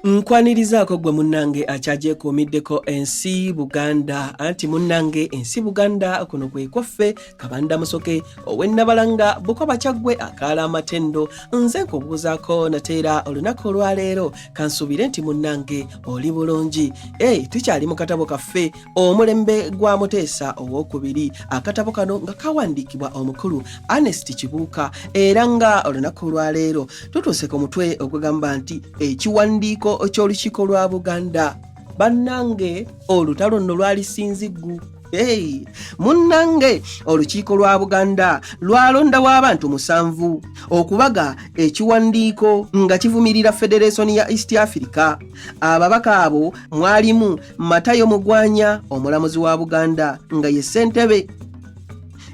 Nkwanirizaako gwe munnange akyagyekuumiddeko ensi Buganda anti munnange ensi Buganda kuno kwe kwaffe Kabanda Musoke ow'Ennabalanga Bukoba Kyaggwe akaala amatendo nze nkubuuzaako nateera olunaku olwaleero kansuubire nti munnange oli bulungi. Tukyali mu katabo kaffe Omulembe gwa Muteesa ow'okubiri. Akatabo kano nga kawandiikibwa omukulu Ernest Kibuuka era nga olunaku olwaleero tutuuse ku mutwe ogugamba nti ekiwandiiko ky'olukiiko lwa Buganda. Bannange olutalo nno lwali sinziggu. Munnange olukiiko lwa Buganda lwalondawo abantu 7 okubaga ekiwandiiko nga kivumirira Federation ya East Africa. Ababaka abo mwalimu Matayo Mugwanya omulamuzi wa Buganda nga ye ssentebe,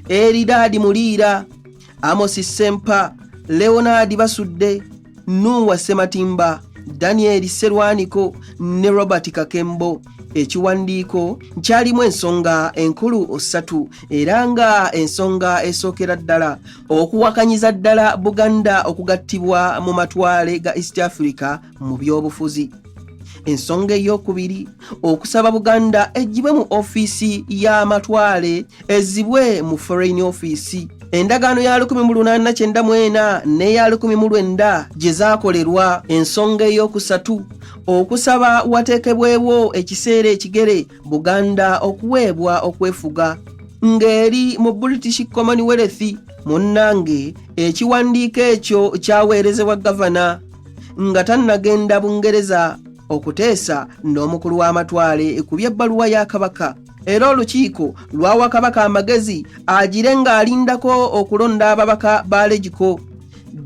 Eridadi Muliira, Amos Sempa, Leonard Basudde, Nuwa Sematimba, Daniel Serwaniko ne Robert Kakembo. Ekiwandiiko kyalimu ensonga enkulu 3 era nga ensonga esookera ddala okuwakanyiza ddala Buganda okugattibwa mu matwale ga East Africa mu by'obufuzi. Ensonga ey'okubiri okusaba Buganda ejjibwe mu ofiisi y'amatwale ezzibwe mu Foreign Office. Endagaano ya 1894 n'eya 1900 gye zaakolerwa. Ensonga ey'okusatu okusaba wateekebwewo ekiseera ekigere Buganda okuweebwa okwefuga ng'eri mu British Commonwealth. Munnange ekiwandiiko ekyo kyaweerezebwa gavana nga tannagenda Bungereza okuteesa n'omukulu w'amatwale ku by'ebbaluwa ya Kabaka. Era olukiiko lwawa Kabaka amagezi agire ng'alindako okulonda ababaka ba Legiko.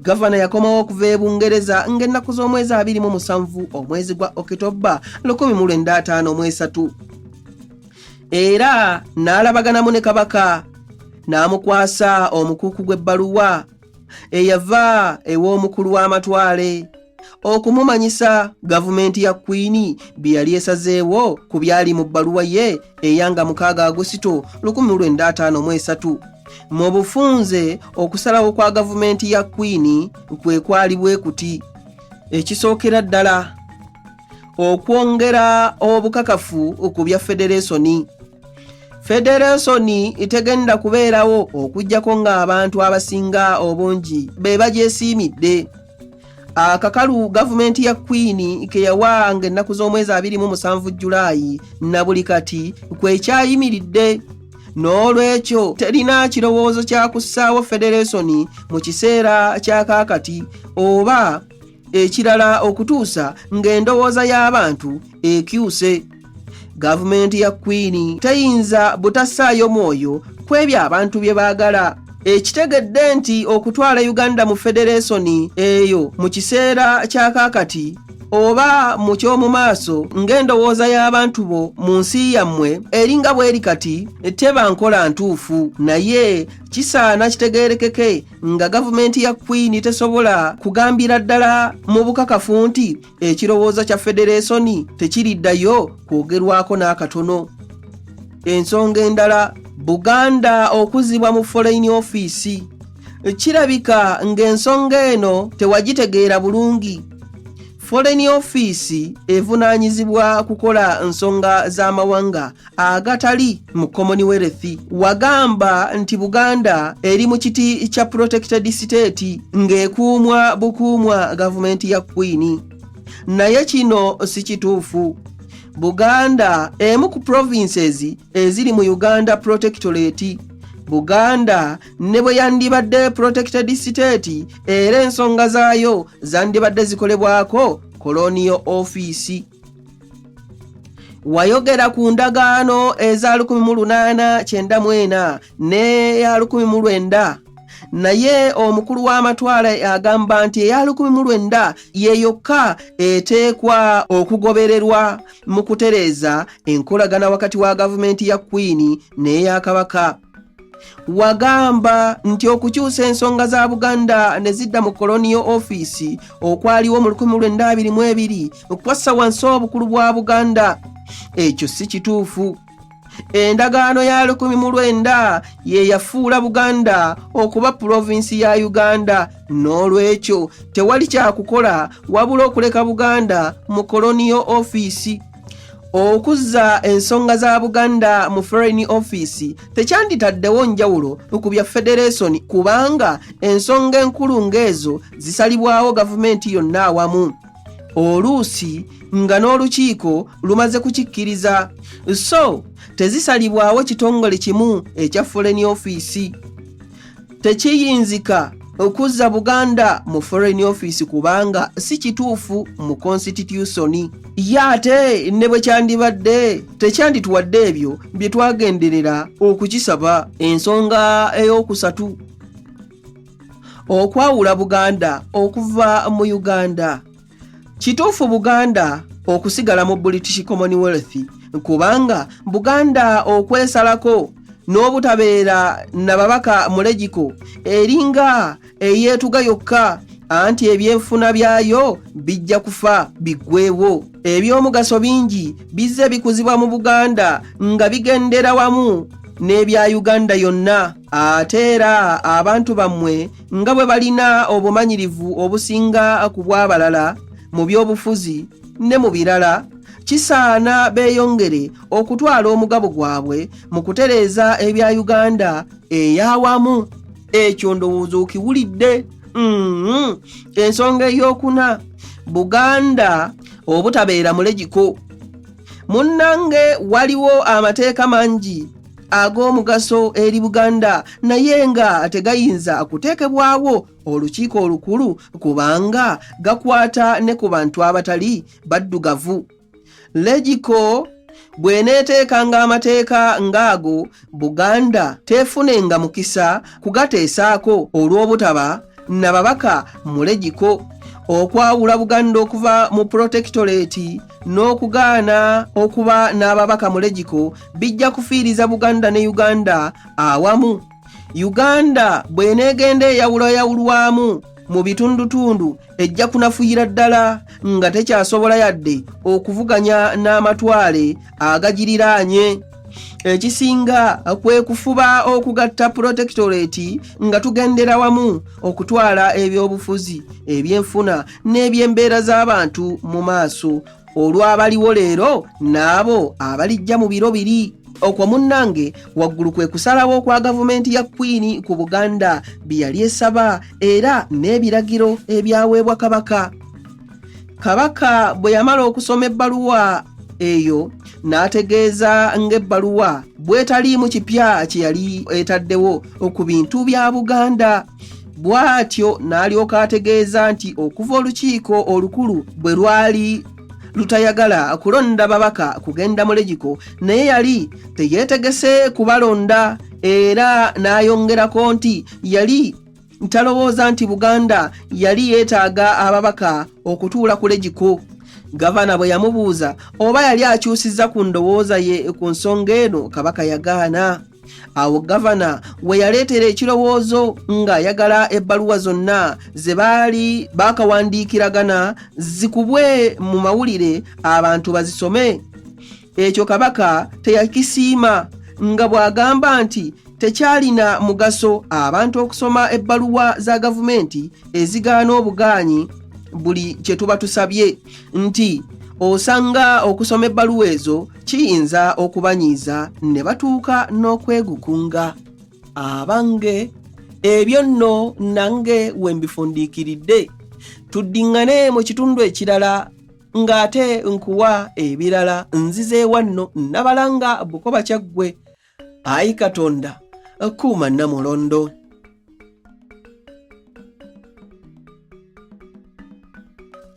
Gavana yakomawo okuva e Bungereza ng'ennaku z'omwezi 27 omwezi gwa Okitoba 1953 era n'alabaganamu ne Kabaka n'amukwasa omukuuku gw'ebbaluwa eyava ew'omukulu w'amatwale okumumanyisa gavumenti ya Queen bye yali esazeewo ku byali mu bbaluwa ye eyanga 6 Agusito 1953. Mu bufunze okusalawo kwa gavumenti ya Queen kwe kwali bwe kuti: ekisookera ddala okwongera obukakafu ku bya Federation. Federation itegenda kubeerawo okujjako ng'abantu abasinga obungi be bagyesiimidde. Akakalu gavumenti ya Queen ke yawa ng'ennaku z'omwezi 27 Julayi na buli kati kwe kyayimiridde. N'olwekyo terina kirowoozo kya kussaawo Federation mu kiseera kya kaakati oba ekirala okutuusa ng'endowooza y'abantu ekyuse. Gavumenti ya Queen teyinza butassaayo mwoyo kwebyo abantu bye baagala. Ekitegedde nti okutwala Uganda mu Federation eyo mu kiseera kya kaakati oba mu ky'omu maaso ng'endowooza y'abantu bo mu nsi yammwe eringa bweri kati teba nkola ntuufu. Naye kisaana kitegeerekeke nga gavumenti ya Queen tesobola kugambira ddala mu bukakafu nti ekirowoozo kya Federation tekiriddayo kwogerwako n'akatono. Ensonga endala, Buganda okuzibwa mu Foreign Office. Kirabika ng'ensonga eno tewagitegeera bulungi. Foreign Office evunaanyizibwa kukola nsonga z'amawanga agatali mu Commonwealth. Wagamba nti Buganda eri mu kiti kya Protected State ng'ekuumwa bukuumwa gavumenti ya Queen. Naye kino si kituufu. Buganda emu ku provinces eziri mu Uganda Protectorate. Buganda ne bwe yandibadde Protected State era ensonga zaayo zandibadde zikolebwako Colonial Office. Wayogera ku ndagaano eza 1894 n'eya 1900. Naye omukulu w'amatwale agamba nti eya 1900 ye yokka eteekwa okugobererwa mu kutereeza enkolagana wakati wa gavumenti ya Queen n'eya Kabaka. Wagamba nti okukyusa ensonga za Buganda ne zidda mu Colonial Office okwaliwo mu 1922 kwassa wansi obukulu bwa Buganda. Ekyo si kituufu. endagaano ya 1900 ye yafuula Buganda okuba provinsi ya Uganda, n'olwekyo tewali kyakukola wabula okuleka Buganda mu colonial office. Okuzza ensonga za Buganda mu Foreign Office tekyanditaddewo njawulo ku bya Federation, kubanga ensonga enkulu ng'ezo zisalibwawo gavumenti yonna awamu, oluusi nga n'olukiiko lumaze kukikkiriza, so tezisalibwawo kitongole kimu ekya Foreign Office. Tekiyinzika okuzza Buganda mu Foreign Office kubanga si kituufu mu Constitution. Yate ne bwe kyandibadde tekyandituwadde ebyo bye twagenderera okukisaba. Ensonga ey'okusatu, okwawula Buganda okuva mu Uganda. Kituufu Buganda okusigala mu British Commonwealth kubanga Buganda okwesalako n'obutabeera na babaka mu legiko eringa eyeetuga yokka, anti ebyenfuna byayo bijja kufa biggweewo. Ebyomugaso bingi bizze bikuzibwa mu Buganda nga bigendera wamu n'ebya Uganda yonna. Ate era abantu bammwe nga bwe balina obumanyirivu obusinga ku bw'abalala mu byobufuzi ne mu birala, kisaana beeyongere okutwala omugabo gwabwe mu kutereeza ebya Uganda eyawamu. Ekyo ndowooza okiwulidde. Ensonga ey'okuna, Buganda obutabeera mu legiko. Munnange waliwo amateeka mangi ag'omugaso eri Buganda naye nga tegayinza kuteekebwawo olukiiko olukulu kubanga gakwata ne ku bantu abatali baddugavu. Legiko bw'eneeteekanga amateeka ng'ago, Buganda teefunenga mukisa kugateesaako olw'obutaba na babaka mu legiko. Okwawula Buganda okuva mu protectorate n'okugaana okuba n'ababaka mu legiko bijja kufiiriza Buganda ne Uganda awamu. Uganda bw'eneegenda eyawulwayawulwamu mu bitundutundu ejja kunafuira ddala nga tekyasobola yadde okuvuganya n'amatwale agagiriraanye. Ekisinga kwe kufuba okugatta protectorate nga tugendera wamu okutwala ebyobufuzi, ebyenfuna n'ebyembeera z'abantu mu maaso olw'abaliwo leero n'abo abalijja mu biro biri. Okwo munnange waggulu kwe kusalawo kwa gavumenti ya Queen ku Buganda bye yali esaba era n'ebiragiro ebyaweebwa Kabaka. Kabaka bwe yamala okusoma ebbaluwa eyo n'ategeeza ng'ebbaluwa bwetaliimu kipya kye yali etaddewo ku bintu bya Buganda. Bw'atyo n'alyoka ategeeza nti okuva olukiiko olukulu bwe lwali lutayagala kulonda babaka kugenda mu legiko, naye yali teyeetegese kubalonda, era n'ayongerako nti yali talowooza nti Buganda yali yeetaaga ababaka okutuula ku legiko. Gavana bwe yamubuuza oba yali akyusizza ku ndowooza ye ku nsonga eno, Kabaka yagaana. Awo gavana we yaleetera ekirowoozo ng'ayagala ebbaluwa zonna ze baali baakawandiikiragana zikubwe mu mawulire abantu bazisome. Ekyo Kabaka teyakisiima nga bw'agamba nti tekyalina mugaso abantu okusoma ebbaluwa za gavumenti ezigaana obugaanyi buli kye tuba tusabye, nti osanga okusoma ebbaluwa ezo kiyinza okubanyiiza ne batuuka n'okwegukunga. Abange ebyo nno nange we mbifundiikiridde. Tuddiŋŋane mu kitundu ekirala ng'ate nkuwa ebirala. Nzize wanno Nabalanga Bukoba Kyaggwe. Ayi Katonda kuuma Namulondo.